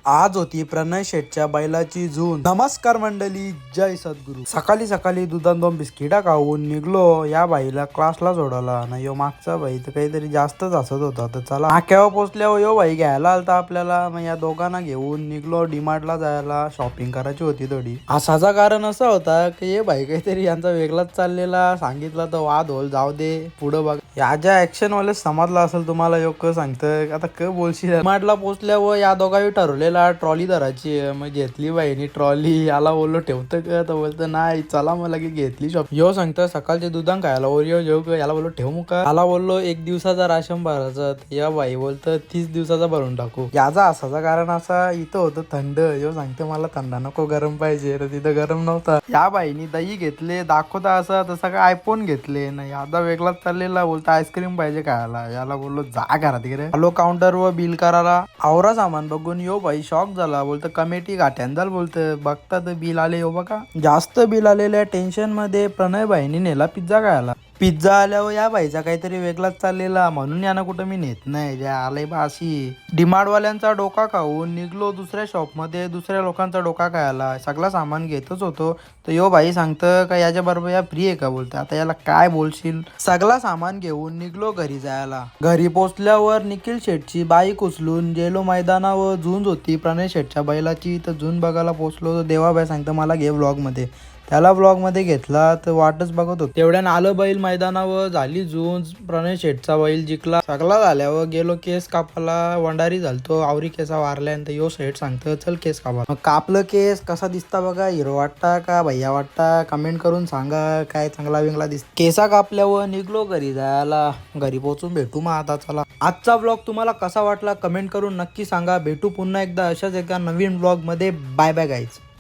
आज होती प्रणय शेटच्या बैलाची जून. नमस्कार मंडळी, जय सद्गुरू. सकाळी सकाळी दुधान 2 बिस्किटा खाऊन निघलो या बाईला क्लासला सोडायला. ना यो मागचा बाई तर काहीतरी जास्तच हसत होता. तर चला नाक्यावर पोचल्यावर यो बाई घ्यायला आलता आपल्याला. मग या दोघांना घेऊन निघलो डीमार्टला जायला. शॉपिंग करायची होती थोडी. असाचा कारण असा होता की हे बाई काहीतरी यांचा वेगळाच चाललेला. सांगितलं तर वाद होल, जाऊ दे पुढं बघ. या ज्या ऍक्शन वाले समजला असेल तुम्हाला यो क सांगतं आता क बोलशील. डीमार्टला पोचल्यावर या दोघांनी ठरवलेला ट्रॉली धरायची. मग घेतली बाईनी ट्रॉली. याला बोललो ठेवतं का, तर बोलतं नाही, चला मला की घेतली शॉप. यो सांगतं सकाळचे दुधान खायला ओरिओ जेव का. याला बोललो ठेवू का. याला बोललो 1 दिवसाचा राशन भरायचा. या बाई बोलतं 30 दिवसाचा भरून टाकू. याचा असाचा कारण असा इथं होतं थंड. यो सांगतं मला थंड नको, गरम पाहिजे. तर तिथं गरम नव्हता. या बाईनी दही घेतले, दाखवता असा तसा काय आयफोन घेतले. नाही आता वेगळाच चाललेला. बोलतो आईस्क्रीम पाहिजे खायला. याला बोललो जा घरात तिकडे. आलो काउंटरवर बिल करायला. आवरा सामान बघून यो बाई शॉक झाला. बोलतं कमिटी गाठ्यान झाल. बोलतं बघता तर बिल आले हो बघा. जास्त बिल आलेल्या टेन्शन मध्ये प्रणय बाईनी नेला पिझ्झा खायला. पिझ्झा आल्यावर या बाईचा काहीतरी वेगळाच चाललेला. म्हणून यानं कुठं मी नेत नाही. ज्या आलंय बा अशी. डिमार्टवाल्यांचा डोका खाऊन निघलो दुसऱ्या शॉपमध्ये दुसऱ्या लोकांचा डोका खायला. सगळं सामान घेतच होतो. तर यो बाई सांगतं का याच्या बरोबर या फ्री आहे का. बोलतं आता याला काय बोलशील. सगळं सामान घेऊन निघलो घरी जायला. घरी पोचल्यावर निखिल शेटची बाईक उचलून गेलो मैदानावर. झुंज होती प्रणय शेटच्या बैलाची. तर झुंज बघायला पोचलो. तर देवाबाई सांगतं मला घे व्लॉग मध्ये. त्याला ब्लॉग मध्ये घेतला तर वाटच बघत होतो. तेवढ्यानं आलं बैल मैदानावर. झाली झुंज. प्रणय शेटचा बैल जिंकला. सगळा झाल्यावर गेलो केस कापायला. वंडारी झालतो. आवरी केसा वारल्यानंतर यो शेट सांगतं चल केस कापा. मग कापलं केस. कसा दिसता बघा. हिरो वाटता का भैया वाटता कमेंट करून सांगा. काय चांगला विंगला दिसत. केसा कापल्यावर निघलो घरी जायला. घरी पोहोचून भेटू मग आता चला. आजचा ब्लॉग तुम्हाला कसा वाटला कमेंट करून नक्की सांगा. भेटू पुन्हा एकदा अशाच एका नवीन ब्लॉग मध्ये. Bye bye guys.